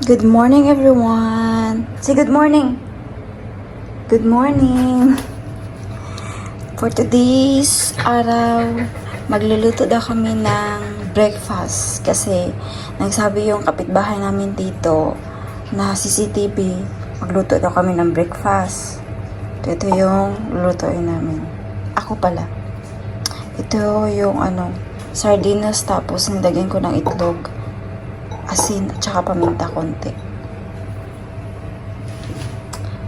Good morning, everyone. Say good morning. Good morning. For today's araw, magluluto daw kami ng breakfast kasi nagsabi yung kapitbahay namin dito na CCTV, magluto daw kami ng breakfast. Ito yung lulutuin namin. Ako pala. Ito yung sardinas, tapos nilagyan ko ng itlog, asin at saka paminta konti.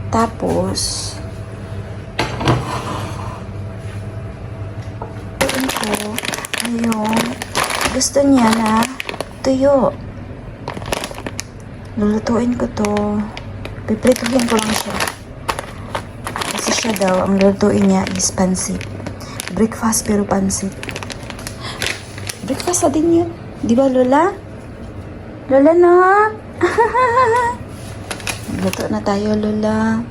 Tapos ito yung gusto niya na tuyo. Lulutuin ko to. Piprituhin ko lang siya. Kasi siya daw, ang lulutuin niya is pansit. Breakfast pero pansit. Breakfast na din yun. Di ba, Lola? Lola na! Magluto na tayo, Lola.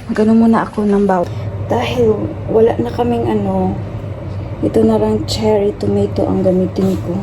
Magano muna ako ng bawang. Dahil wala na kaming ito na lang cherry tomato ang gamitin ko.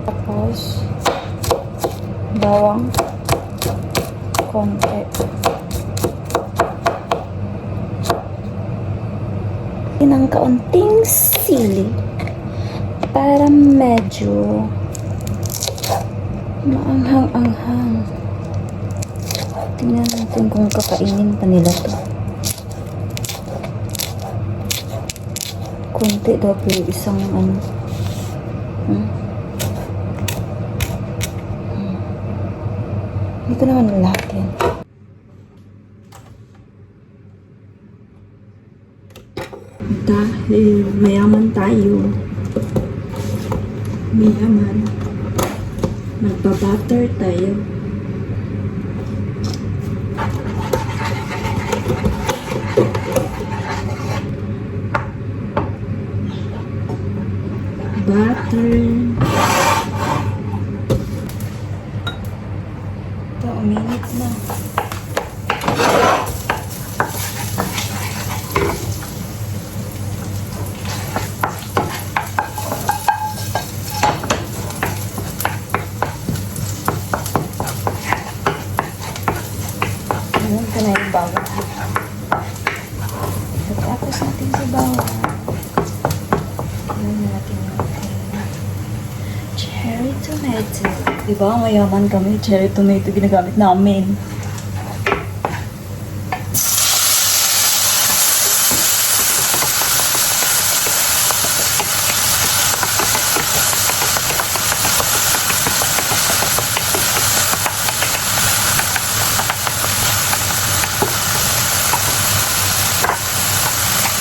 Tapos bawang konti. Ng kaunting sili para medyo maanghang-anghang. Tingnan natin kung kakainin pa nila to. Konti daw pero isang Dito naman ang lahat yan. Dahil mayaman tayo. Mayaman. Magpa-butter tayo. Butter. Ito, uminit na. Ayan ka na yung bawang. Tapos natin sa bawang. Ayan natin cherry tomato. Diba, mayaman kami. Cherry tomato ginagamit namin.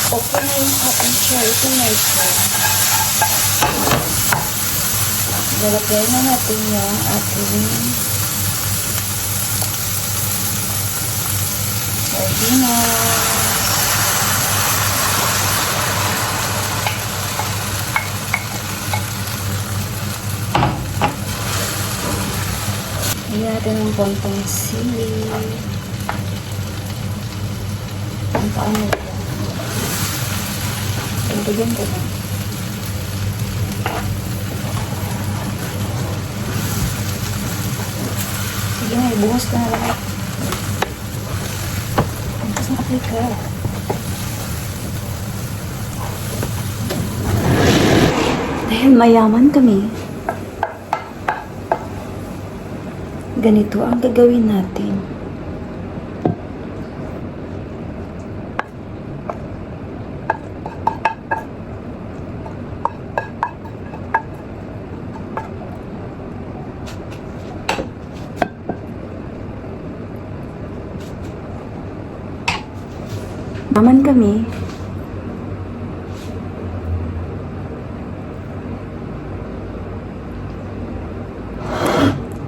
Okay na yung ating cherry tomato. Lalagay na natin yung ating sardinas. Lagyan natin ng konting sili. Ang paano ito? Pagdagan ko na. Sige na, ibuhos ka na lahat. Tapos na ka. Dahil mayaman kami, ganito ang gagawin natin. Aman kami.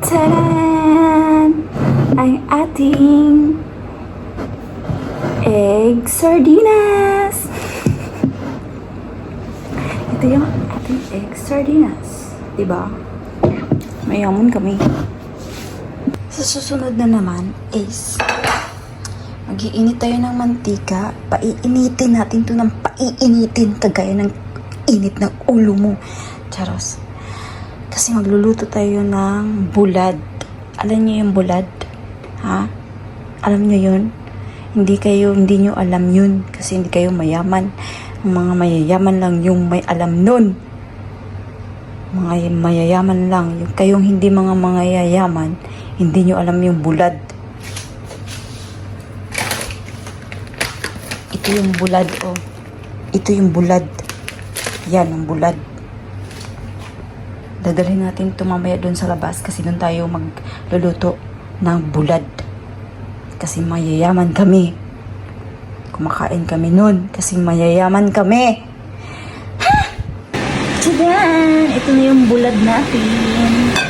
Taran! Ang ating egg sardinas. Ito yung ating egg sardinas. Diba? Mayaman kami. Sa susunod na naman is mag-iinit tayo ng mantika. Paiinitin natin to ng paiinitin kagaya ng init ng ulo mo. Charos. Kasi magluluto tayo ng bulad. Alam niyo yung bulad? Ha? Alam niyo yun? Hindi niyo alam yun kasi hindi kayo mayaman. Ang mga mayayaman lang yung may alam nun. Mga mayayaman lang. Yung kayong hindi mga yayaman, hindi niyo alam yung bulad. Ito yung bulad, oh. Ito yung bulad. Yan, ang bulad. Dadalhin natin ito mamaya doon sa labas kasi doon tayo magluluto ng bulad. Kasi mayayaman kami. Kumakain kami noon kasi mayayaman kami. Ha! Tadaan! Ito na yung bulad natin.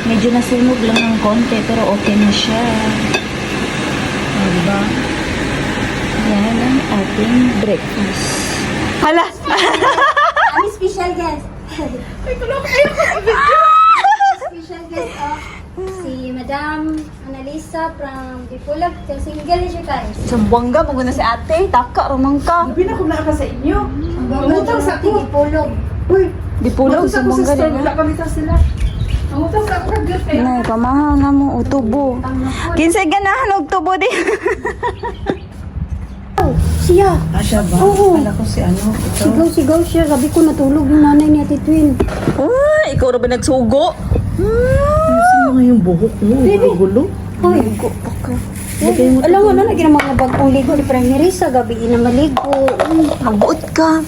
Medyo nasunog lang ng konti pero okay na siya. O, diba? Yan ang ating breakfast. Hala! Kami special guest. Special guest si Madam Annalisa from Dipolog. Single siya guys. Sambangga, maguna si ate. Taka, ramang ka. Sabi na kung ka sa inyo. Ang utang sa ko. Dipolog. Uy, Dipulog, sa ko sambangga sa store. din. Wala kami sa sila. Ang utang sa ako kag eh. Nay, pamahaw na mo, utubo. Kinsay ganahan og tubo din. Siya. Asya ba? Oo. Kala ko si ano. Ito. Sigaw siya. Sabi ko natulog yung nanay ni Ate Twin. Ay, ikaw na ba nagsugo? Ano nga yung buhok mo? Yung gulo? Ay, alam mo na, lagi ng mga bagong ligo ni Primary sa gabi na maligo. Magbuot ka.